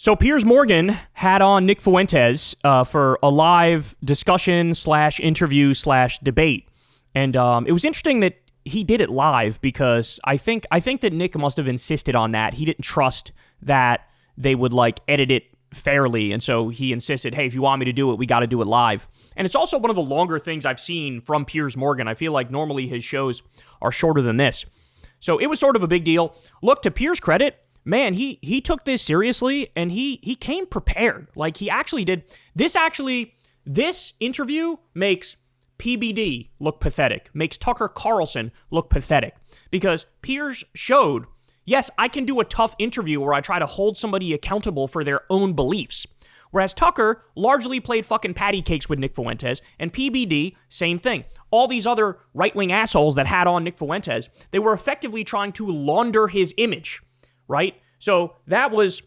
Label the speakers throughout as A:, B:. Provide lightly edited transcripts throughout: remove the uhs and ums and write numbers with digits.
A: So Piers Morgan had on Nick Fuentes for a live discussion / interview / debate. And it was interesting that he did it live because I think that Nick must have insisted on that. He didn't trust that they would like edit it fairly. And so he insisted, hey, if you want me to do it, we got to do it live. And it's also one of the longer things I've seen from Piers Morgan. I feel like normally his shows are shorter than this. So it was sort of a big deal. Look, to Piers' credit, man, he took this seriously and he came prepared. Like he actually did. This interview makes PBD look pathetic, makes Tucker Carlson look pathetic because Piers showed, yes, I can do a tough interview where I try to hold somebody accountable for their own beliefs. Whereas Tucker largely played fucking patty cakes with Nick Fuentes, and PBD, same thing. All these other right-wing assholes that had on Nick Fuentes, they were effectively trying to launder his image, right? So that was,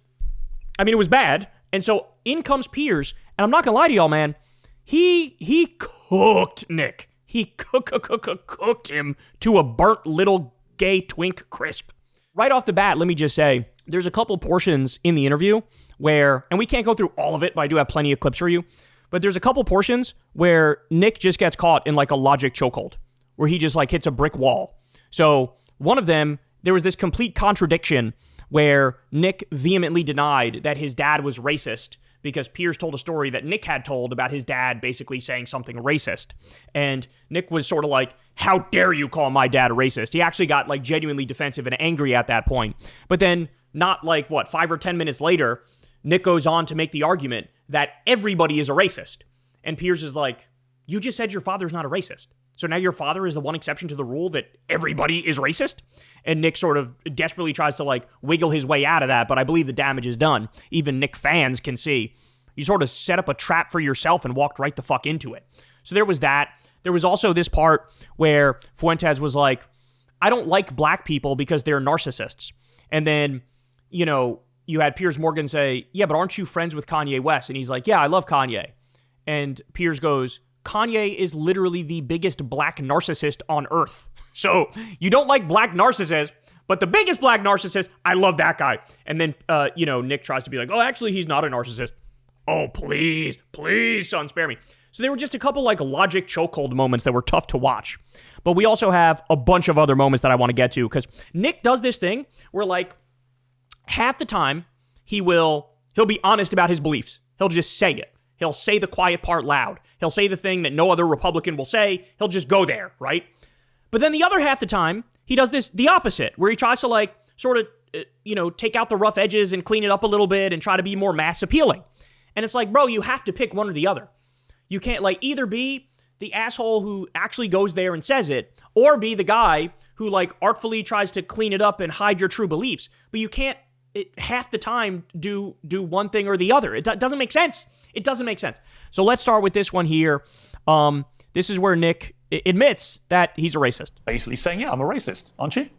A: it was bad. And so in comes Piers, and I'm not gonna lie to y'all, man, he cooked Nick. He cooked him to a burnt little gay twink crisp. Right off the bat, let me just say, there's a couple portions in the interview where, and we can't go through all of it, but I do have plenty of clips for you, but there's a couple portions where Nick just gets caught in like a logic chokehold, where he just like hits a brick wall. So one of them, there was this complete contradiction where Nick vehemently denied that his dad was racist because Piers told a story that Nick had told about his dad basically saying something racist. And Nick was sort of like, how dare you call my dad a racist? He actually got like genuinely defensive and angry at that point. But then not like, 5 or 10 minutes later, Nick goes on to make the argument that everybody is a racist. And Piers is like, you just said your father's not a racist. So now your father is the one exception to the rule that everybody is racist? And Nick sort of desperately tries to like wiggle his way out of that, but I believe the damage is done. Even Nick fans can see. You sort of set up a trap for yourself and walked right the fuck into it. So there was that. There was also this part where Fuentes was like, I don't like black people because they're narcissists. And then, you had Piers Morgan say, yeah, but aren't you friends with Kanye West? And he's like, yeah, I love Kanye. And Piers goes, Kanye is literally the biggest black narcissist on earth. So you don't like black narcissists, but the biggest black narcissist, I love that guy. And then, Nick tries to be like, oh, actually, he's not a narcissist. Oh, please, son, spare me. So there were just a couple like logic chokehold moments that were tough to watch. But we also have a bunch of other moments that I want to get to because Nick does this thing where like half the time he'll be honest about his beliefs. He'll just say it. He'll say the quiet part loud. He'll say the thing that no other Republican will say. He'll just go there, right? But then the other half the time, he does the opposite, where he tries to like sort of, take out the rough edges and clean it up a little bit and try to be more mass appealing. And it's like, bro, you have to pick one or the other. You can't like either be the asshole who actually goes there and says it, or be the guy who like artfully tries to clean it up and hide your true beliefs. But you can't half the time do one thing or the other. It doesn't make sense. It doesn't make sense. So let's start with this one here. This is where Nick admits that he's a racist.
B: Basically saying, yeah, I'm a racist, aren't you?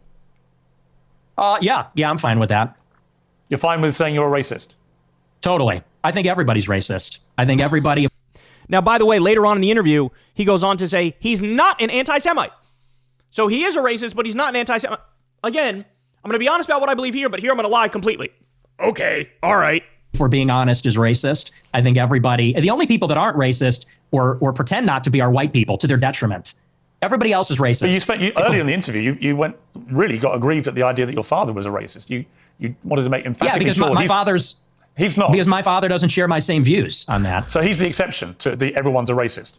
C: Yeah, I'm fine with that.
B: You're fine with saying you're a racist?
C: Totally. I think everybody's racist. I think everybody...
A: Now, by the way, later on in the interview, he goes on to say he's not an anti-Semite. So he is a racist, but he's not an anti-Semite. Again, I'm going to be honest about what I believe here, but here I'm going to lie completely. Okay, all right.
C: If we're being honest, is racist. I think everybody, the only people that aren't racist or pretend not to be are white people to their detriment. Everybody else is racist.
B: But earlier in the interview, you got aggrieved at the idea that your father was a racist. You wanted to make emphatically sure.
C: My father's...
B: He's not.
C: Because my father doesn't share my same views on that.
B: So he's the exception to everyone's a racist.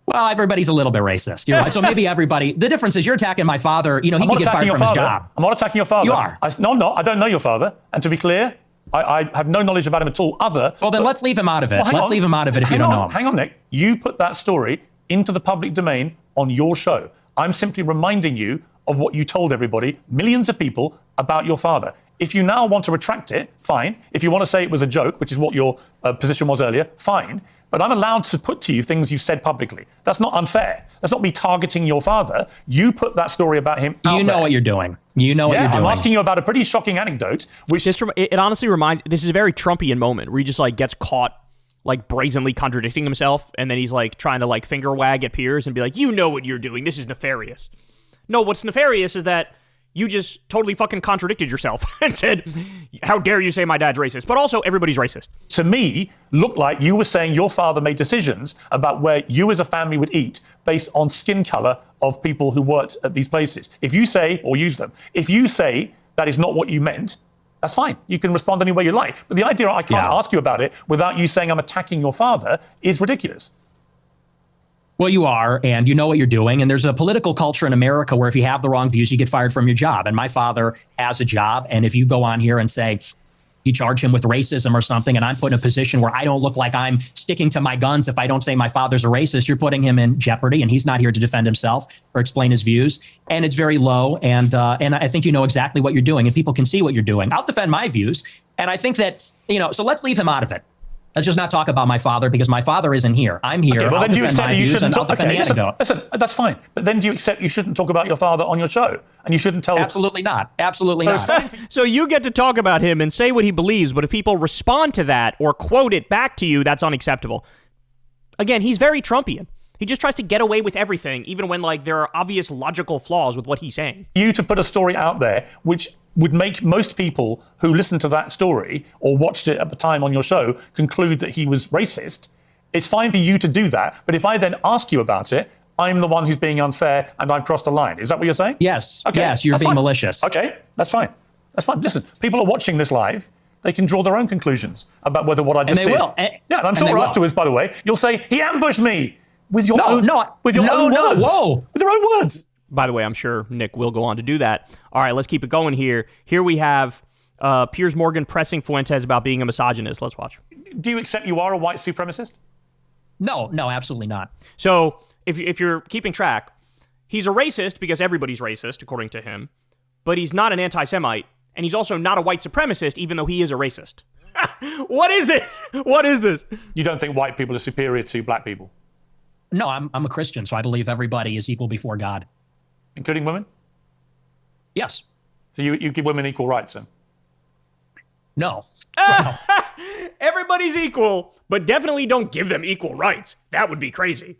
C: Well, everybody's a little bit racist. You're right. So maybe everybody... The difference is you're attacking my father. He can get fired from his job.
B: I'm not attacking your father.
C: You are.
B: No, I'm not. I don't know your father. And to be clear, I have no knowledge about him at all
C: Well, then let's leave him out of it. Let's leave him out of it if you don't know him.
B: Hang on, Nick. You put that story into the public domain on your show. I'm simply reminding you of what you told everybody, millions of people, about your father. If you now want to retract it, fine. If you want to say it was a joke, which is what your position was earlier, fine. But I'm allowed to put to you things you've said publicly. That's not unfair. That's not me targeting your father. You put that story about him out
C: You know
B: there.
C: What you're doing. You know what you're doing.
B: I'm asking you about a pretty shocking anecdote. Which
A: it honestly reminds... This is a very Trumpian moment where he just like gets caught like brazenly contradicting himself, and then he's like trying to like finger wag at Piers and be like, you know what you're doing. This is nefarious. No, what's nefarious is that You just totally fucking contradicted yourself and said, how dare you say my dad's racist? But also, everybody's racist.
B: To me, looked like you were saying your father made decisions about where you as a family would eat based on skin color of people who worked at these places. If you say, or use them, if you say that is not what you meant, that's fine. You can respond any way you like. But the idea I can't ask you about it without you saying I'm attacking your father is ridiculous.
C: Well, you are, and you know what you're doing. And there's a political culture in America where if you have the wrong views, you get fired from your job. And my father has a job. And if you go on here and say you charge him with racism or something, and I'm put in a position where I don't look like I'm sticking to my guns if I don't say my father's a racist, you're putting him in jeopardy. And he's not here to defend himself or explain his views. And it's very low. And I think you know exactly what you're doing, and people can see what you're doing. I'll defend my views. And I think that, so let's leave him out of it. Let's just not talk about my father, because my father isn't here. I'm here.
B: Okay, well, then do you accept that you shouldn't talk?
C: Okay,
B: listen, that's fine. But then do you accept you shouldn't talk about your father on your show, and you shouldn't tell?
C: Absolutely not. Absolutely not.
A: So you get to talk about him and say what he believes, but if people respond to that or quote it back to you, that's unacceptable. Again, he's very Trumpian. He just tries to get away with everything, even when there are obvious logical flaws with what he's saying.
B: You to put a story out there which would make most people who listened to that story or watched it at the time on your show conclude that he was racist. It's fine for you to do that, but if I then ask you about it, I'm the one who's being unfair and I've crossed a line. Is that what you're saying?
C: Yes.
B: Okay.
C: Yes, you're being malicious.
B: Okay, that's fine. That's fine. Listen, people are watching this live. They can draw their own conclusions about whether what I just did.
C: And they will.
B: Yeah, and I'm sure afterwards, by the way, you'll say, he ambushed me with your own words. With your own words.
A: By the way, I'm sure Nick will go on to do that. All right, let's keep it going here. Here we have Piers Morgan pressing Fuentes about being a misogynist. Let's watch.
B: Do you accept you are a white supremacist?
C: No, absolutely not.
A: So if you're keeping track, he's a racist because everybody's racist, according to him, but he's not an anti-Semite, and he's also not a white supremacist, even though he is a racist. What is this? What is this?
B: You don't think white people are superior to black people?
C: No, I'm a Christian, so I believe everybody is equal before God.
B: Including women?
C: Yes.
B: So you give women equal rights then?
C: No.
A: Everybody's equal, but definitely don't give them equal rights. That would be crazy.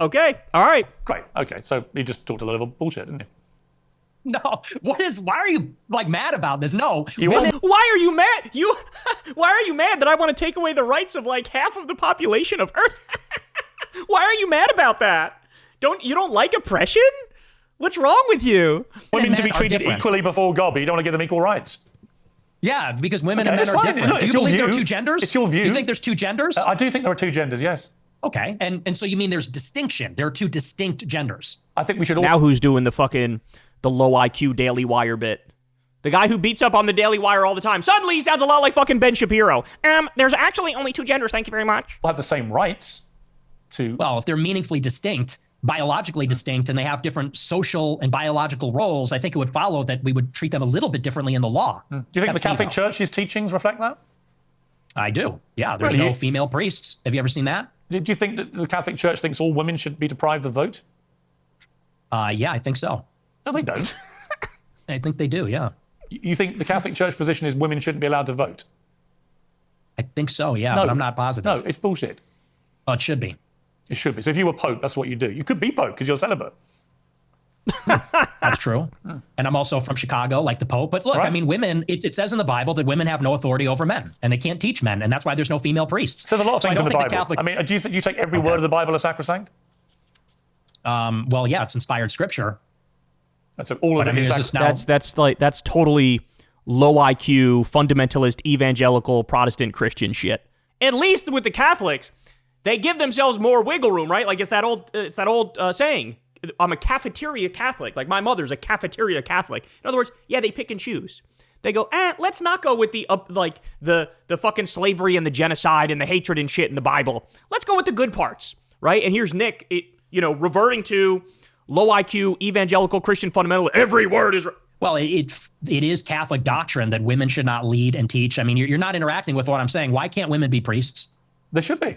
A: Okay, all right.
B: Great, okay. So you just talked a lot of bullshit, didn't you?
C: No. Why are you mad about this? No.
A: Why are you mad? Why are you mad that I want to take away the rights of half of the population of Earth? Why are you mad about that? You don't like oppression? What's wrong with you?
B: Women to be treated equally before God, but you don't want to give them equal rights.
C: Yeah, because women and men are different.
B: No,
C: do you believe there are two genders?
B: It's your view.
C: Do you think there's two genders?
B: I do think there are two genders, yes.
C: Okay, and so you mean there's distinction. There are two distinct genders.
B: I think we should all...
A: Now who's doing the low IQ Daily Wire bit? The guy who beats up on the Daily Wire all the time. Suddenly he sounds a lot like fucking Ben Shapiro. There's actually only two genders, thank you very much.
B: We'll have the same rights to...
C: Well, if they're meaningfully distinct, biologically distinct, and they have different social and biological roles, I think it would follow that we would treat them a little bit differently in the law.
B: Do you think the Catholic Church's teachings reflect that?
C: I do. Yeah, there's no female priests. Have you ever seen that?
B: Do you think that the Catholic Church thinks all women should be deprived of the vote?
C: Yeah, I think so.
B: No, they don't.
C: I think they do, yeah.
B: You think the Catholic Church position is women shouldn't be allowed to vote?
C: I think so, yeah,
B: No.
C: but I'm not positive.
B: No, it's bullshit.
C: Oh, it should be.
B: It should be. So if you were Pope, that's what you do. You could be Pope because you're celibate.
C: That's true. And I'm also from Chicago, like the Pope. But look,
B: Right.
C: I mean, women, it says in the Bible that women have no authority over men, and they can't teach men, and that's why there's no female priests.
B: It says a lot of
C: So I
B: things in
C: don't
B: the
C: think
B: Bible.
C: Catholic-
B: I mean, do you take every word of the Bible as sacrosanct?
C: Well, yeah, it's inspired scripture.
B: That's all of
C: But I
B: it
C: mean,
B: is
C: is this
B: sacrosanct.
C: now?
A: That's totally low IQ, fundamentalist, evangelical, Protestant Christian shit. At least with the Catholics, they give themselves more wiggle room, right? Like it's that old saying. I'm a cafeteria Catholic. Like my mother's a cafeteria Catholic. In other words, yeah, they pick and choose. They go, let's not go with the fucking slavery and the genocide and the hatred and shit in the Bible. Let's go with the good parts, right? And here's Nick, reverting to low IQ evangelical Christian fundamental. Every word is.
C: Well, it is Catholic doctrine that women should not lead and teach. I mean, you're not interacting with what I'm saying. Why can't women be priests?
B: They should be.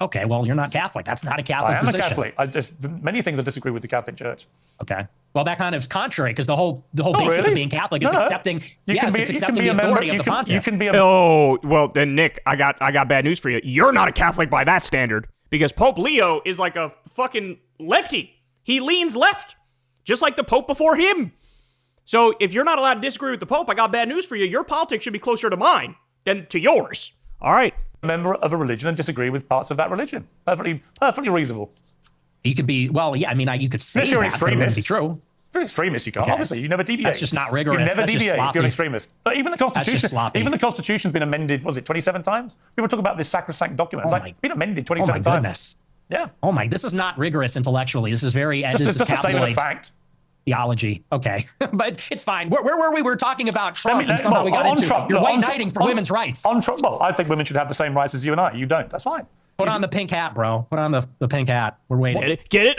C: Okay, well, you're not Catholic. That's not a Catholic
B: I am
C: position.
B: a Catholic. Many things I disagree with the Catholic Church.
C: Okay. Well, that kind of is contrary because the whole basis
B: really?
C: of being Catholic is accepting. It's accepting the authority of the pontiff.
B: You can be a.
A: Oh, well, then, Nick, I got bad news for you. You're not a Catholic by that standard because Pope Leo is like a fucking lefty. He leans left. just like the Pope before him. So if you're not allowed to disagree with the Pope, I got bad news for you. Your politics should be closer to mine than to yours. All right.
B: A member of a religion and disagree with parts of that religion. Perfectly reasonable.
C: You could be, well, yeah, I mean, you could say
B: Unless you're an
C: that, but it wouldn't
B: extremist.
C: be true.
B: If you're an extremist, you can't.
C: Okay.
B: Obviously, you never deviate.
C: That's just not rigorous.
B: You never
C: That's just
B: deviate if
C: sloppy.
B: you're an extremist. But even the Constitution, even the Constitution's been amended, was it 27 times? People talk about this sacrosanct document. It's it's been amended 27 times.
C: Goodness.
B: Yeah.
C: Oh my, this is not rigorous intellectually. This is very,
B: Just
C: this
B: a
C: is
B: statement of
C: tabloid
B: fact.
C: theology. Okay. But it's fine. Where were we? We were talking about Trump and somehow
B: well,
C: we got
B: on
C: into
B: Trump,
C: you're
B: look,
C: white
B: on
C: knighting for
B: on-
C: women's rights.
B: On Trump, well, I think women should have the same rights as you and I. You don't. That's fine.
C: Put on the pink hat, bro. Put on the pink hat. We're waiting.
A: Get it?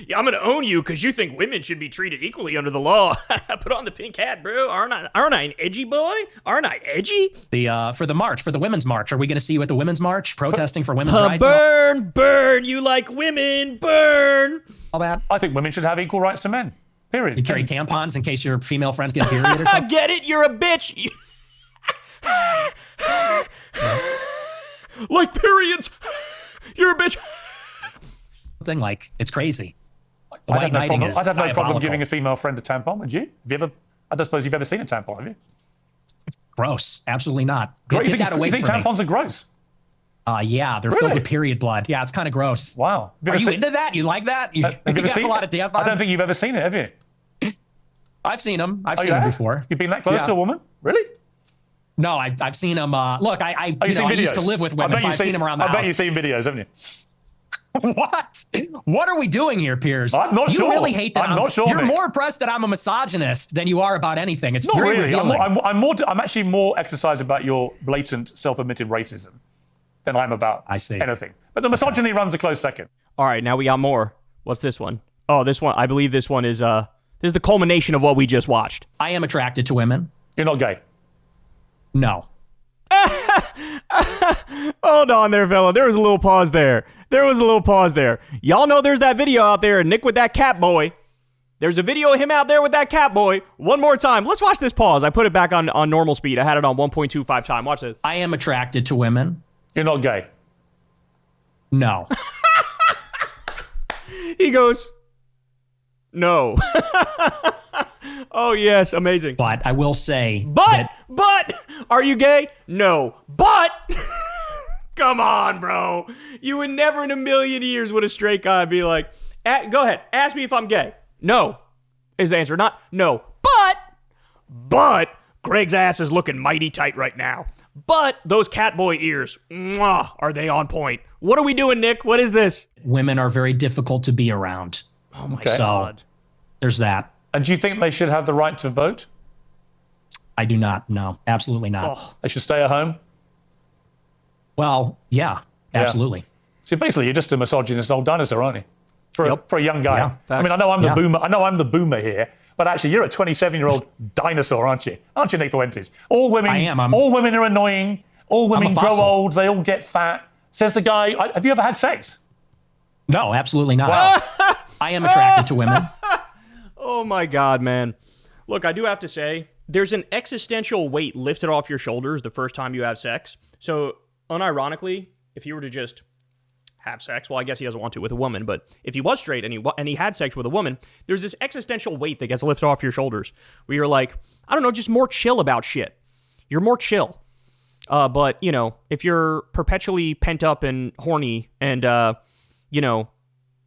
A: Yeah, I'm going to own you because you think women should be treated equally under the law. Put on the pink hat, bro. Aren't I an edgy boy? Aren't I edgy?
C: For the march, for the women's march, are we going to see you at the women's march protesting for women's rights?
A: Burn, you like women, burn.
C: All that.
B: I think women should have equal rights to men. Period.
C: You carry tampons in case your female friends get a period or something?
A: Get it? You're a bitch. Like periods. You're a bitch.
C: Thing like it's crazy. The
B: I'd
C: white knighting is
B: have no problem
C: diabolical.
B: giving a female friend a tampon, would you? I don't suppose you've ever seen a tampon, have you?
C: Gross. Absolutely not.
B: You
C: Get that away
B: think
C: from me.
B: tampons are gross?
C: Yeah, they're filled with period blood. Yeah, it's kind of gross.
B: Wow.
C: Are you into that? You like that? You
B: Have you ever
C: got
B: seen
C: a lot of tampons?
B: I don't think you've ever seen it, have you?
C: I've seen them. I've
B: Oh,
C: seen
B: you
C: them
B: have?
C: before.
B: You've been that close
C: Yeah.
B: to a woman? Really?
C: No, I've seen them. Look, I
B: Oh, you've seen
C: I
B: videos?
C: used to live with women, so I've seen them around the
B: I
C: house.
B: bet you've seen videos, haven't you?
C: What? What are we doing here, Piers?
B: I'm not sure.
C: You really hate that.
B: I'm not sure,
C: You're
B: mate.
C: more impressed that I'm a misogynist than you are about anything. It's
B: Not
C: very
B: really.
C: revealing.
B: I'm actually more exercised about your blatant, self-admitted racism than I'm about anything. But the misogyny runs a close second.
A: All right, now we got more. What's this one? Oh, this one. I believe this one is this is the culmination of what we just watched.
C: I am attracted to women.
B: You're not gay.
C: No.
A: Hold on there, fella. There was a little pause there. Y'all know there's that video out there of Nick with that cat boy. There's a video of him out there with that cat boy. One more time. Let's watch this pause. I put it back on normal speed. I had it on 1.25 time. Watch this.
C: I am attracted to women.
B: You're not gay.
C: No.
A: He goes, no. Oh, yes. Amazing.
C: But I will say
A: But, are you gay? No. But, come on, bro. You would never in a million years would a straight guy be like, go ahead, ask me if I'm gay. No, is the answer. Not no. But, Greg's ass is looking mighty tight right now. But those cat boy ears, mwah, are they on point? What are we doing, Nick? What is this?
C: women are very difficult to be around.
A: Oh, my
C: So
A: God.
C: there's that.
B: And do you think they should have the right to vote?
C: I do not. No, absolutely not.
A: Oh.
B: They should stay at home?
C: Well, yeah, absolutely.
B: See, basically, you're just a misogynist old dinosaur, aren't you? For a young guy.
C: Yeah,
B: I mean, I know I'm the boomer. I know I'm the boomer here, but actually, you're a 27-year-old dinosaur, aren't you? Aren't you, Nick Fuentes? All women.
C: I am.
B: All women are annoying. All women grow
C: fossil.
B: old. They all get fat. Says the guy. Have you ever had sex?
C: No, absolutely not.
B: Wow.
C: I am attracted to women.
A: Oh my God, man. Look, I do have to say, there's an existential weight lifted off your shoulders the first time you have sex. So, unironically, if you were to just have sex, well, I guess he doesn't want to with a woman, but if he was straight and he had sex with a woman, there's this existential weight that gets lifted off your shoulders where you're like, I don't know, just more chill about shit. You're more chill. But, you know, if you're perpetually pent up and horny and, you know,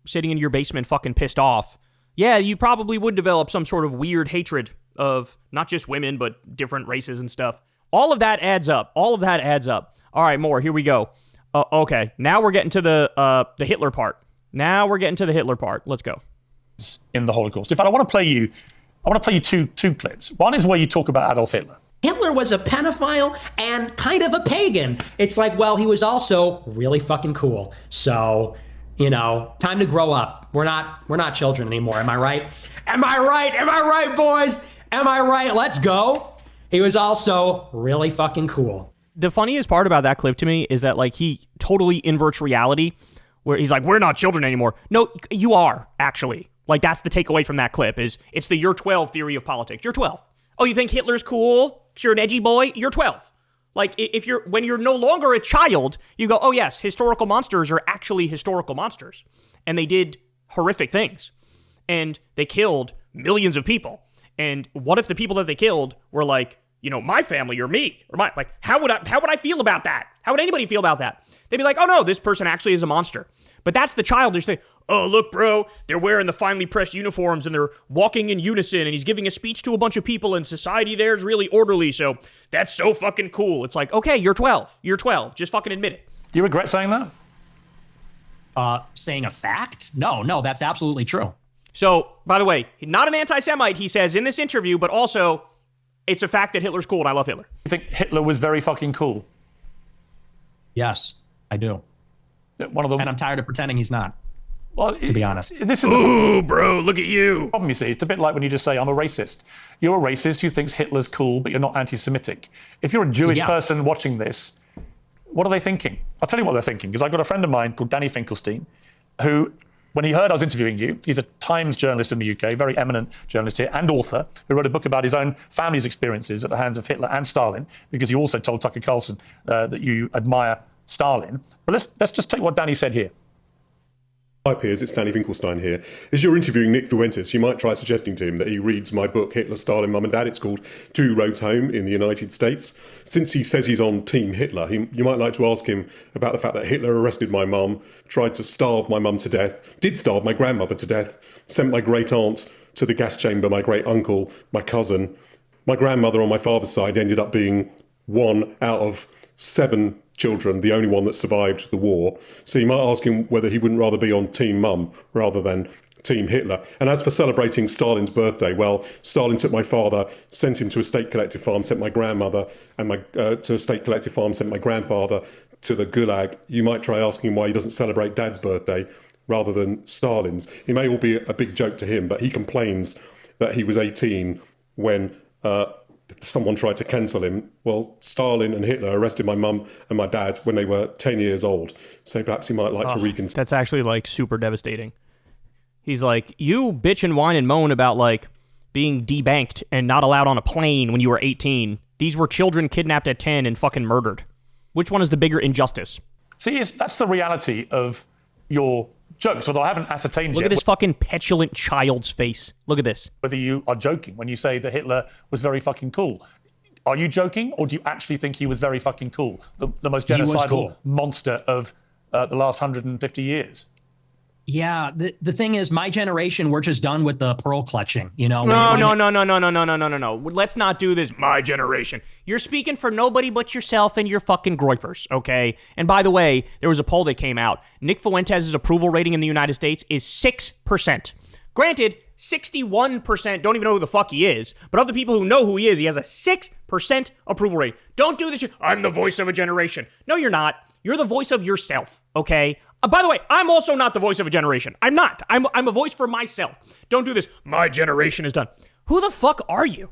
A: sitting in your basement fucking pissed off, yeah, you probably would develop some sort of weird hatred of not just women, but different races and stuff. All of that adds up. All right, more. Here we go. Okay, now we're getting to the Hitler part. Let's go.
B: In the Holocaust. In fact, I want to play you two clips. One is where you talk about Adolf Hitler.
D: Hitler was a pedophile and kind of a pagan. It's like, well, he was also really fucking cool. So, you know, time to grow up. We're not children anymore. Am I right? Am I right, boys? Am I right? Let's go. He was also really fucking cool.
A: The funniest part about that clip to me is that, like, he totally inverts reality where he's like, we're not children anymore. No, you are, actually. Like, that's the takeaway from that clip is it's the you're 12 theory of politics. You're 12. Oh, you think Hitler's cool? 'Cause you're an edgy boy? You're 12. Like, when you're no longer a child, you go, oh, yes, historical monsters are actually historical monsters. And they did horrific things. and they killed millions of people. And what if the people that they killed were like, my family or me or how would I feel about that? How would anybody feel about that? They'd be like, oh no, this person actually is a monster. But that's the childish thing. Oh, look, bro, they're wearing the finely pressed uniforms and they're walking in unison and he's giving a speech to a bunch of people and society there is really orderly. So that's so fucking cool. It's like, okay, you're 12. You're 12. Just fucking admit it.
B: Do you regret saying that?
C: Saying a fact? No, that's absolutely true.
A: So, by the way, not an anti-Semite, he says in this interview, but also it's a fact that Hitler's cool and I love Hitler.
B: You think Hitler was very fucking cool?
C: Yes, I do.
B: One of them.
C: And I'm tired of pretending he's not.
B: Well,
C: to be honest.
B: This is
A: ooh, bro, look at you.
B: Problem, you see. It's a bit like when you just say, I'm a racist. You're a racist who thinks Hitler's cool, but you're not anti-Semitic. If you're a Jewish person watching this, what are they thinking? I'll tell you what they're thinking, because I've got a friend of mine called Danny Finkelstein, who, when he heard I was interviewing you, he's a Times journalist in the UK, very eminent journalist here, and author, who wrote a book about his own family's experiences at the hands of Hitler and Stalin, because you also told Tucker Carlson that you admire Stalin. But let's just take what Danny said here.
E: Hi Piers, it's Danny Finkelstein here. As you're interviewing Nick Fuentes, you might try suggesting to him that he reads my book, Hitler, Stalin, Mum and Dad. It's called Two Roads Home in the United States. Since he says he's on Team Hitler, you might like to ask him about the fact that Hitler arrested my mum, tried to starve my mum to death, did starve my grandmother to death, sent my great aunt to the gas chamber, my great uncle, my cousin. My grandmother on my father's side ended up being one out of 7 children, the only one that survived the war. So you might ask him whether he wouldn't rather be on Team Mum rather than Team Hitler. And as for celebrating Stalin's birthday, well, Stalin took my father, sent him to a state collective farm, sent my grandmother and to a state collective farm, sent my grandfather to the Gulag. You might try asking him why he doesn't celebrate Dad's birthday rather than Stalin's. It may all be a big joke to him, but he complains that he was 18 when someone tried to cancel him. Well, Stalin and Hitler arrested my mum and my dad when they were 10 years old. So perhaps he might like to reconsider.
A: That's actually like super devastating. He's like, you bitch and whine and moan about like being debanked and not allowed on a plane when you were 18. These were children kidnapped at 10 and fucking murdered. Which one is the bigger injustice?
B: See, that's the reality of your jokes, although I haven't ascertained
A: Look
B: yet.
A: at this fucking petulant child's face. Look at this.
B: Whether you are joking when you say that Hitler was very fucking cool. Are you joking, or do you actually think he was very fucking cool? The most genocidal monster of the last 150 years?
C: Yeah, the thing is, my generation, we're just done with the pearl clutching, No.
A: Let's not do this, my generation. You're speaking for nobody but yourself and your fucking groypers, okay? And by the way, there was a poll that came out. Nick Fuentes' approval rating in the United States is 6%. Granted, 61% don't even know who the fuck he is, but of the people who know who he is, he has a 6% approval rate. Don't do this shit. I'm the voice of a generation. No, you're not. You're the voice of yourself, okay? By the way, I'm also not the voice of a generation. I'm not. I'm a voice for myself. Don't do this. My generation is done. Who the fuck are you?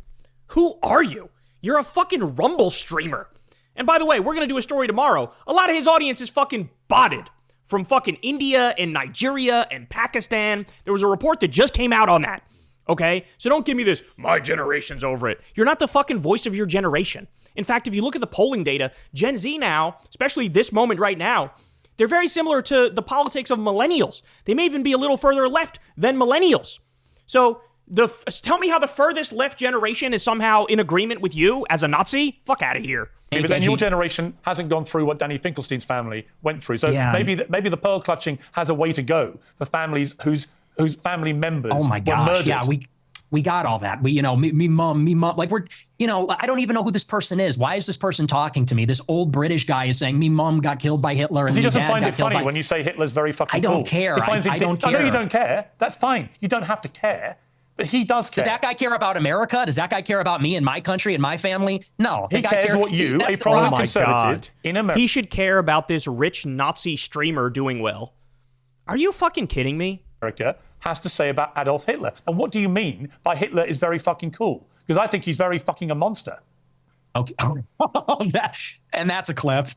A: Who are you? You're a fucking Rumble streamer. And by the way, we're going to do a story tomorrow. A lot of his audience is fucking botted from fucking India and Nigeria and Pakistan. There was a report that just came out on that, okay? So don't give me this, my generation's over it. You're not the fucking voice of your generation. In fact, if you look at the polling data, Gen Z now, especially this moment right now, they're very similar to the politics of millennials. They may even be a little further left than millennials. So tell me how the furthest left generation is somehow in agreement with you as a Nazi? Fuck out of here.
B: But then your generation hasn't gone through what Danny Finkelstein's family went through. So maybe the pearl clutching has a way to go for families whose family members were murdered.
C: Yeah, we got all that. Me mom, like we're, I don't even know who this person is. Why is this person talking to me? This old British guy is saying me mom got killed by Hitler. And
B: he doesn't find it funny when you say Hitler's very fucking cool.
C: I don't care. I don't care.
B: I know you don't care. That's fine. You don't have to care. But he does care.
C: Does that guy care about America? Does that guy care about me and my country and my family? No.
B: He cares what you, a prominent conservative in America.
A: He should care about this rich Nazi streamer doing well. Are you fucking kidding me?
B: America has to say about Adolf Hitler. And what do you mean by Hitler is very fucking cool? Because I think he's very fucking a monster.
C: Okay. And that's a clip.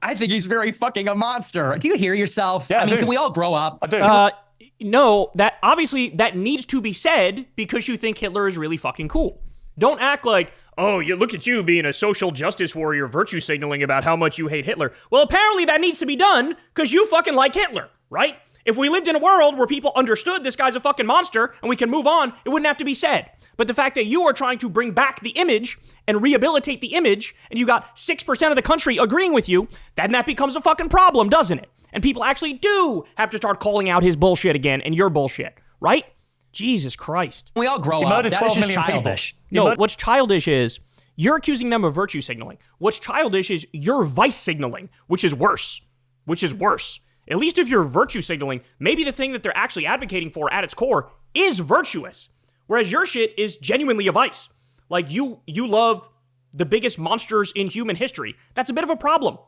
C: I think he's very fucking a monster. Do you hear yourself?
B: Yeah, I mean,
C: can we all grow up?
B: I do.
A: No, that obviously that needs to be said because you think Hitler is really fucking cool. Don't act like, oh, you look at you being a social justice warrior, virtue signaling about how much you hate Hitler. Well, apparently that needs to be done because you fucking like Hitler, right? If we lived in a world where people understood this guy's a fucking monster and we can move on, it wouldn't have to be said. But the fact that you are trying to bring back the image and rehabilitate the image, and you got 6% of the country agreeing with you, then that becomes a fucking problem, doesn't it? And people actually do have to start calling out his bullshit again and your bullshit, right? Jesus Christ.
C: We all grow up. That is just childish.
A: No, what's childish is you're accusing them of virtue signaling. What's childish is you're vice signaling, which is worse. At least if you're virtue signaling, maybe the thing that they're actually advocating for at its core is virtuous. Whereas your shit is genuinely a vice. Like you love the biggest monsters in human history. That's a bit of a problem.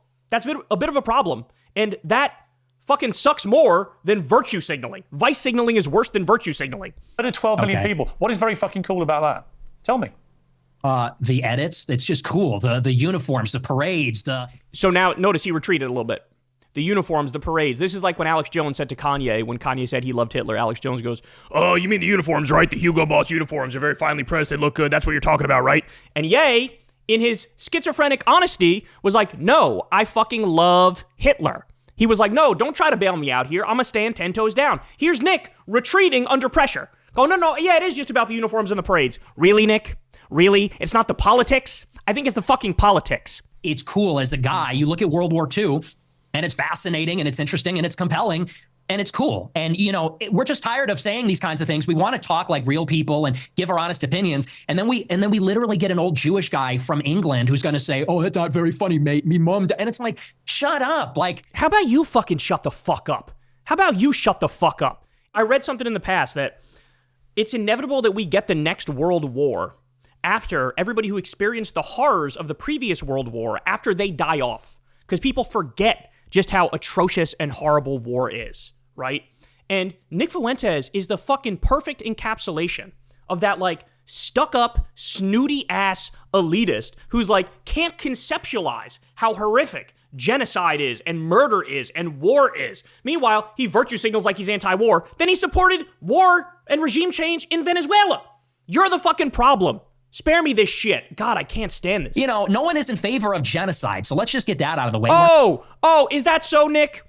A: And that fucking sucks more than virtue signaling. Vice signaling is worse than virtue signaling.
B: But 12 million people. What is very fucking cool about that? Tell me.
C: The edits, it's just cool. The uniforms, the parades,
A: So now, notice he retreated a little bit. The uniforms, the parades. This is like when Alex Jones said to Kanye, when Kanye said he loved Hitler, Alex Jones goes, "Oh, you mean the uniforms, right? The Hugo Boss uniforms are very finely pressed. They look good. That's what you're talking about, right?" And Ye, in his schizophrenic honesty, was like, "No, I fucking love Hitler." He was like, "No, don't try to bail me out here. I'm going to stand 10 toes down." Here's Nick retreating under pressure. Go, no, yeah, it is just about the uniforms and the parades. Really, Nick? Really? It's not the politics? I think it's the fucking politics.
C: It's cool as a guy. You look at World War II, and it's fascinating, and it's interesting, and it's compelling, and it's cool. And, we're just tired of saying these kinds of things. We want to talk like real people and give our honest opinions. And then we literally get an old Jewish guy from England who's going to say, "Oh, that's not very funny, mate. Me mom." And it's like, shut up. Like,
A: how about you fucking shut the fuck up? I read something in the past that it's inevitable that we get the next world war after everybody who experienced the horrors of the previous world war, after they die off. Because people forget just how atrocious and horrible war is, right? And Nick Fuentes is the fucking perfect encapsulation of that, like, stuck-up, snooty-ass elitist who's, like, can't conceptualize how horrific genocide is and murder is and war is. Meanwhile, he virtue signals like he's anti-war. Then he supported war and regime change in Venezuela. You're the fucking problem. Spare me this shit. God, I can't stand this.
C: No one is in favor of genocide, so let's just get that out of the way.
A: Oh, is that so, Nick?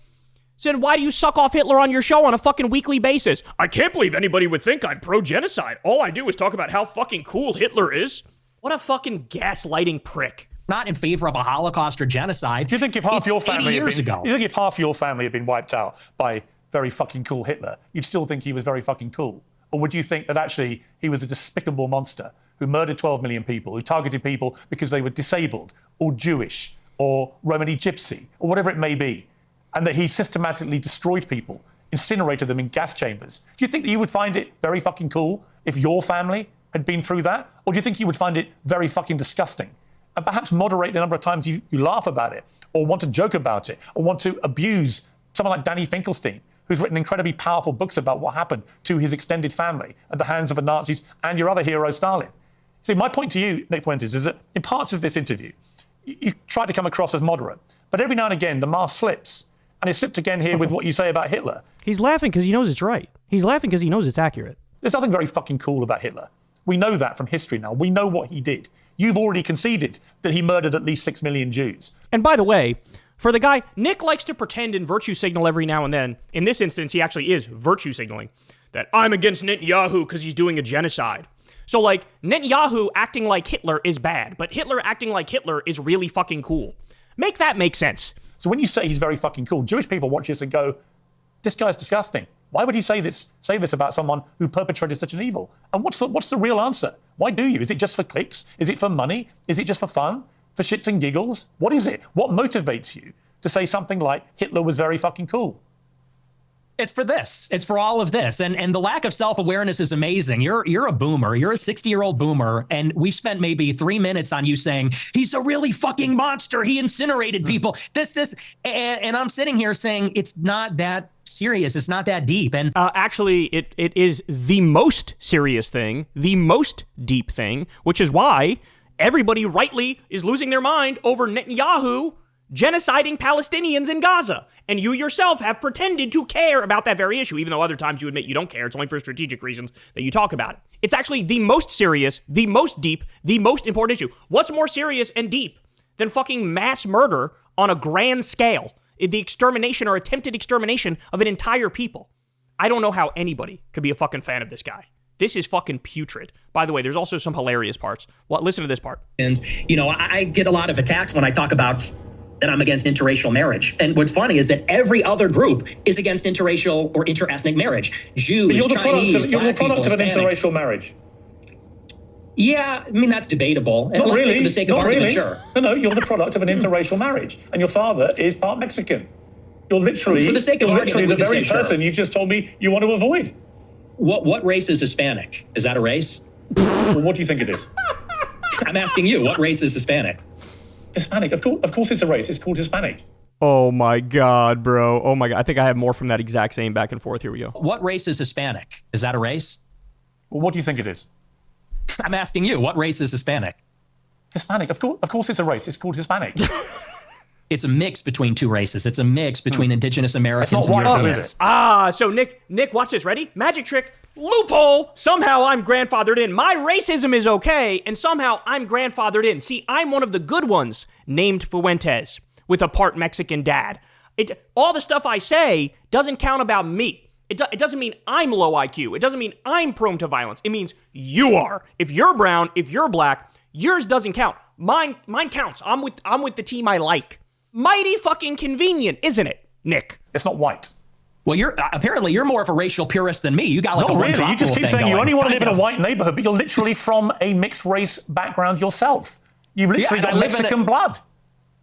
A: So then why do you suck off Hitler on your show on a fucking weekly basis? I can't believe anybody would think I'm pro-genocide. All I do is talk about how fucking cool Hitler is. What a fucking gaslighting prick.
C: Not in favor of a Holocaust or genocide.
B: Do you think if half your family had been wiped out by very fucking cool Hitler, you'd still think he was very fucking cool? Or would you think that actually he was a despicable monster who murdered 12 million people, who targeted people because they were disabled or Jewish or Romani Gypsy or whatever it may be, and that he systematically destroyed people, incinerated them in gas chambers? Do you think that you would find it very fucking cool if your family had been through that? Or do you think you would find it very fucking disgusting? And perhaps moderate the number of times you laugh about it or want to joke about it or want to abuse someone like Danny Finkelstein, who's written incredibly powerful books about what happened to his extended family at the hands of the Nazis and your other hero, Stalin. See, my point to you, Nick Fuentes, is that in parts of this interview, you try to come across as moderate, but every now and again, the mask slips. And it slipped again here with what you say about Hitler.
A: He's laughing because he knows it's right. He's laughing because he knows it's accurate.
B: There's nothing very fucking cool about Hitler. We know that from history now. We know what he did. You've already conceded that he murdered at least 6 million Jews.
A: And by the way, for the guy, Nick likes to pretend and virtue signal every now and then. In this instance, he actually is virtue signaling that I'm against Netanyahu because he's doing a genocide. So, like, Netanyahu acting like Hitler is bad, but Hitler acting like Hitler is really fucking cool. Make that make sense.
B: So when you say he's very fucking cool, Jewish people watch this and go, this guy's disgusting. Why would he say this about someone who perpetrated such an evil? And what's the real answer? Why do you? Is it just for clicks? Is it for money? Is it just for fun? For shits and giggles? What is it? What motivates you to say something like Hitler was very fucking cool?
C: It's for this. It's for all of this. And the lack of self-awareness is amazing. You're a boomer. You're a 60-year-old boomer. And we've spent maybe 3 minutes on you saying, he's a really fucking monster. He incinerated people. This. And I'm sitting here saying it's not that serious. It's not that deep. And
A: actually, it is the most serious thing, the most deep thing, which is why everybody rightly is losing their mind over Netanyahu genociding Palestinians in Gaza. And you yourself have pretended to care about that very issue, even though other times you admit you don't care. It's only for strategic reasons that you talk about it. It's actually the most serious, the most deep, the most important issue. What's more serious and deep than fucking mass murder on a grand scale? the extermination or attempted extermination of an entire people. I don't know how anybody could be a fucking fan of this guy. This is fucking putrid. By the way, there's also some hilarious parts. Well, listen to this part.
C: And, I get a lot of attacks when I talk about that I'm against interracial marriage. And what's funny is that every other group is against interracial or interethnic marriage. Jews,
B: you're the
C: Chinese,
B: you're the product of an
C: Hispanics.
B: interracial marriage.
C: Yeah, I mean, that's debatable. And
B: Not
C: let's say
B: really.
C: for the sake of
B: Not
C: argument,
B: really.
C: sure.
B: No, you're the product of an interracial marriage. And your father is part Mexican. You're literally,
C: For the sake of argument,
B: the
C: we can
B: very
C: say
B: person
C: sure.
B: you've just told me you want to avoid.
C: What race is Hispanic? Is that a race?
B: Well, what do you think it is?
C: I'm asking you, what race is Hispanic?
B: Hispanic. Of course it's a race. It's called Hispanic.
A: Oh my God, bro. Oh my God. I think I have more from that exact same back and forth. Here we go.
C: What race is Hispanic? Is that a race?
B: Well, what do you think it is?
C: I'm asking you, what race is Hispanic?
B: Hispanic. Of course it's a race. It's called Hispanic.
C: It's a mix between two races. It's a mix between indigenous Americans
B: not
C: and
B: white, though,
C: Europeans.
B: is it?
A: So Nick, watch this. Ready? Magic trick. Loophole. Somehow I'm grandfathered in. My racism is okay, and somehow I'm grandfathered in. See, I'm one of the good ones, named Fuentes, with a part Mexican dad. All the stuff I say doesn't count about me. It doesn't mean I'm low IQ. It doesn't mean I'm prone to violence. It means you are. If you're brown, if you're black, yours doesn't count. Mine counts. I'm with the team I like. Mighty fucking convenient, isn't it, Nick?
B: It's not white.
C: Well, apparently you're more of a racial purist than me. You got like
B: Not
C: a
B: really. You just keep saying you only want to live in a
C: white.
B: white neighborhood, but you're literally from a mixed race background yourself. You've literally
C: and I
B: got
C: live in
B: Mexican blood.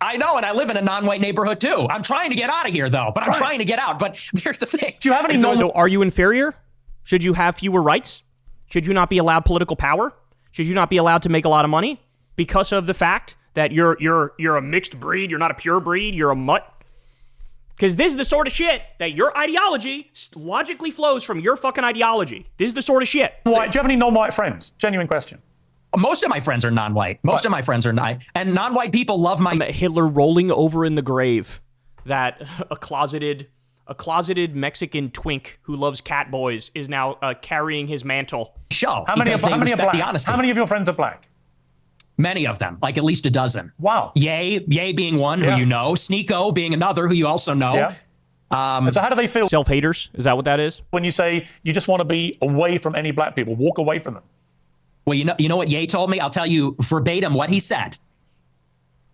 C: I know, and I live in a non-white neighborhood too. I'm trying to get out of here, though. But I'm trying to get out. But here's the thing.
B: Do you have any
A: So are you inferior? Should you have fewer rights? Should you not be allowed political power? Should you not be allowed to make a lot of money because of the fact that you're a mixed breed? You're not a pure breed. You're a mutt. Because this is the sort of shit that your ideology logically flows from your fucking ideology. This is the sort of shit.
B: White. Do you have any non-white friends? Genuine question.
C: Most of my friends are non-white. Most of my friends are not. And non-white people love my...
A: Hitler rolling over in the grave. That a closeted Mexican twink who loves cat boys is now carrying his mantle.
C: show.
B: How many are black? How many of your friends are black?
C: Many of them, like at least a dozen.
B: Wow.
C: Ye being one who you know, Sneeko being another who you also know.
B: Yeah. So how do they feel
A: Self-haters? Is that what that is?
B: when you say you just want to be away from any black people, walk away from them?
C: Well, you know what Ye told me? I'll tell you verbatim what he said.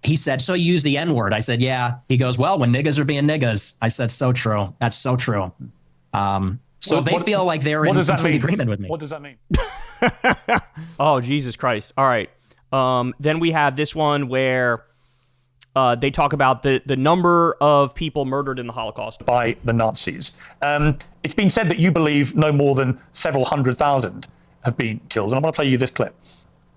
C: He said, so you use the N-word. I said, yeah. He goes, well, when niggas are being niggas. I said, so true. That's so true. So they feel like they're in complete agreement with me.
B: What does that mean?
A: Oh, Jesus Christ. All right. Then we have this one where they talk about the number of people murdered in the Holocaust.
B: By the Nazis. It's been said that you believe no more than several 100,000 have been killed. And I'm going to play you this clip.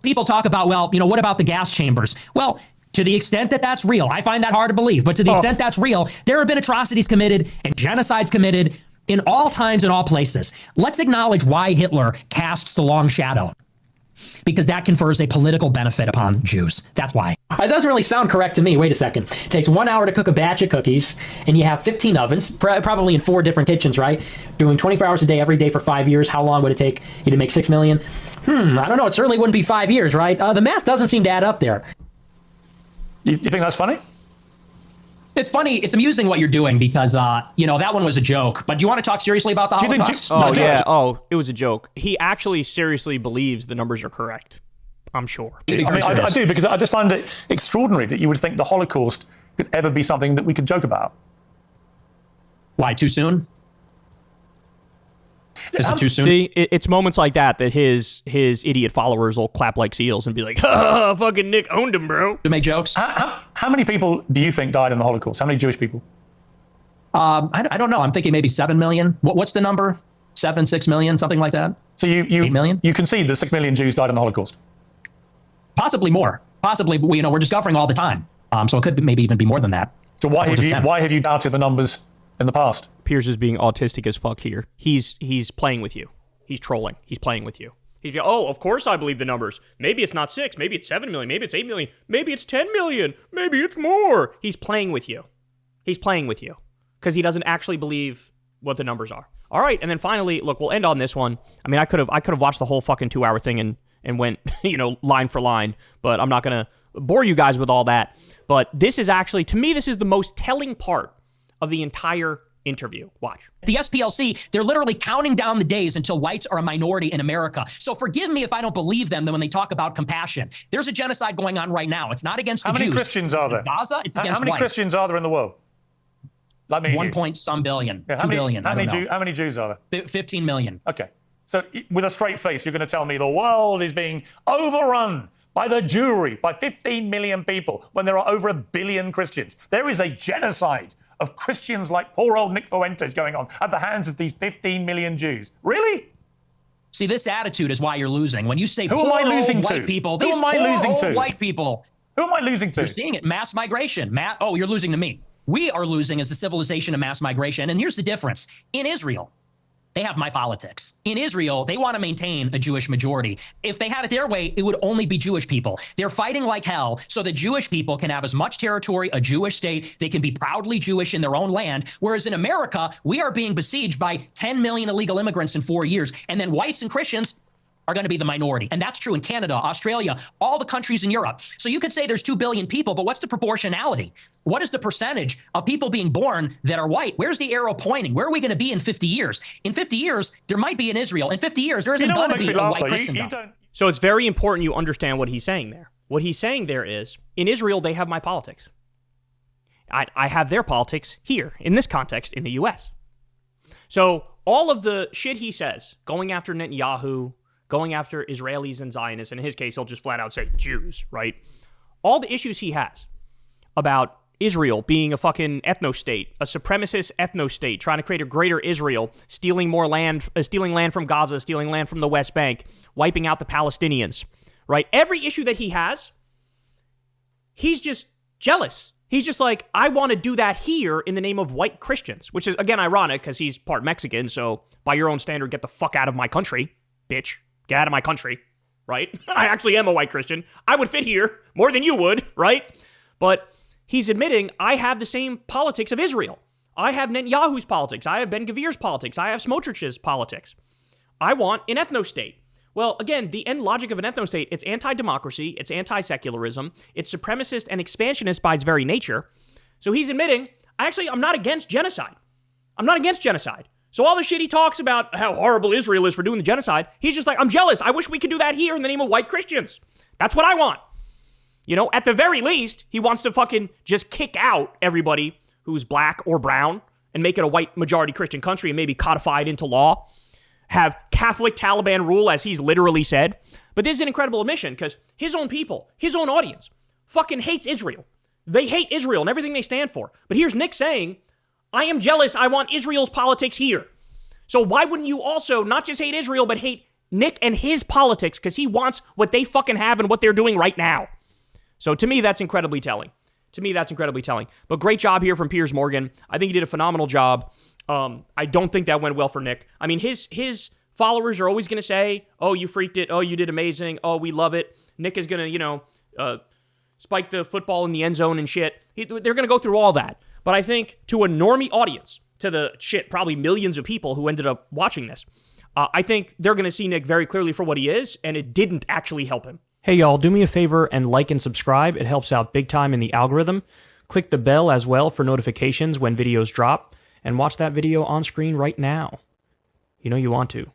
C: People talk about, well, what about the gas chambers? Well, to the extent that that's real, I find that hard to believe, but to the extent that's real, there have been atrocities committed and genocides committed in all times and all places. Let's acknowledge why Hitler casts the long shadow, because that confers a political benefit upon Jews. That's why.
D: It doesn't really sound correct to me. Wait a second. It takes 1 hour to cook a batch of cookies, and you have 15 ovens, probably in 4 different kitchens, right? Doing 24 hours a day, every day for 5 years. How long would it take you to make 6 million? I don't know. It certainly wouldn't be 5 years, right? The math doesn't seem to add up there.
B: You think that's funny?
C: It's funny. It's amusing what you're doing because, that one was a joke. But do you want to talk seriously about the Holocaust?
A: It was a joke. He actually seriously believes the numbers are correct. I'm sure.
B: I do, because I just find it extraordinary that you would think the Holocaust could ever be something that we could joke about.
C: Why, too soon? Is it too soon?
A: See, it's moments like that his idiot followers will clap like seals and be like, "Ha, fucking Nick owned him, bro."
C: To make jokes?
B: How many people do you think died in the Holocaust? How many Jewish people?
C: I don't know. I'm thinking maybe 7 million. What's the number? 6 million, something like that?
B: So you
C: 8 million?
B: You concede that 6 million Jews died in the Holocaust?
C: Possibly more. Possibly, we're discovering all the time. So it could maybe even be more than that.
B: So why have you doubted the numbers in the past?
A: Piers is being autistic as fuck here. He's playing with you. He's trolling. He's playing with you. He's going, oh, of course I believe the numbers. Maybe it's not 6. Maybe it's 7 million. Maybe it's 8 million. Maybe it's 10 million. Maybe it's more. He's playing with you. He's playing with you because he doesn't actually believe what the numbers are. All right, and then finally, look, we'll end on this one. I mean, I could have watched the whole fucking 2-hour thing and went, line for line, but I'm not gonna bore you guys with all that. But this is actually, to me, this is the most telling part of the entire interview. Watch.
C: The SPLC, they're literally counting down the days until whites are a minority in America. So forgive me if I don't believe them when they talk about compassion. There's a genocide going on right now. It's not against the Jews.
B: How many Christians are there?
C: In Gaza, it's against
B: How many
C: whites.
B: Christians are there in the world? Like me.
C: 1 point some billion.
B: Yeah,
C: 2 billion.
B: How many Jews are there?
C: 15 million.
B: Okay. So with a straight face, you're going to tell me the world is being overrun by the Jewry, by 15 million people, when there are over 1 billion Christians. There is a genocide of Christians like poor old Nick Fuentes going on at the hands of these 15 million Jews. Really?
C: See, this attitude is why you're losing. When you say
B: Who
C: poor
B: am I
C: old
B: losing
C: white
B: to?
C: people,
B: Who
C: these
B: am I
C: poor
B: losing
C: old
B: to?
C: white people.
B: Who am I losing to?
C: You're seeing it, mass migration. Oh, you're losing to me. We are losing as a civilization of mass migration. And here's the difference. In Israel, they have my politics. In Israel, they want to maintain a Jewish majority. If they had it their way, it would only be Jewish people. They're fighting like hell so that Jewish people can have as much territory, a Jewish state. They can be proudly Jewish in their own land. Whereas in America, we are being besieged by 10 million illegal immigrants in 4 years. And then whites and Christians are going to be the minority. And that's true in Canada, Australia, all the countries in Europe. So you could say there's 2 billion people, but what's the proportionality? What is the percentage of people being born that are white? Where's the arrow pointing? Where are we going to be in 50 years? In 50 years, there might be in Israel. In 50 years, there isn't going to be a white Christendom.
A: So it's very important you understand what he's saying there. What he's saying there is, in Israel, they have my politics. I have their politics here, in this context, in the U.S. So all of the shit he says, going after Netanyahu, going after Israelis and Zionists, in his case, he'll just flat out say Jews, right? All the issues he has about Israel being a fucking ethno-state, a supremacist ethno-state, trying to create a greater Israel, stealing more land, stealing land from Gaza, stealing land from the West Bank, wiping out the Palestinians, right? Every issue that he has, he's just jealous. He's just like, I want to do that here in the name of white Christians, which is, again, ironic because he's part Mexican, so by your own standard, get the fuck out of my country, bitch. Get out of my country, right? I actually am a white Christian. I would fit here more than you would, right? But he's admitting, I have the same politics of Israel. I have Netanyahu's politics. I have Ben Gvir's politics. I have Smotrich's politics. I want an ethno-state. Well, again, the end logic of an ethno-state, it's anti-democracy, it's anti-secularism, it's supremacist and expansionist by its very nature. So he's admitting, I'm not against genocide. I'm not against genocide. So all the shit he talks about how horrible Israel is for doing the genocide, he's just like, I'm jealous. I wish we could do that here in the name of white Christians. That's what I want. You know, at the very least, he wants to fucking just kick out everybody who's black or brown and make it a white majority Christian country and maybe codify it into law. Have Catholic Taliban rule, as he's literally said. But this is an incredible admission because his own people, his own audience, fucking hates Israel. They hate Israel and everything they stand for. But here's Nick saying, I am jealous. I want Israel's politics here. So why wouldn't you also not just hate Israel, but hate Nick and his politics? Because he wants what they fucking have and what they're doing right now. So to me, that's incredibly telling. But great job here from Piers Morgan. I think he did a phenomenal job. I don't think that went well for Nick. I mean, his followers are always going to say, oh, you freaked it. Oh, you did amazing. Oh, we love it. Nick is going to, spike the football in the end zone and shit. They're going to go through all that. But I think to a normie audience, to the probably millions of people who ended up watching this, I think they're going to see Nick very clearly for what he is, and it didn't actually help him. Hey, y'all, do me a favor and like and subscribe. It helps out big time in the algorithm. Click the bell as well for notifications when videos drop, and watch that video on screen right now. You know you want to.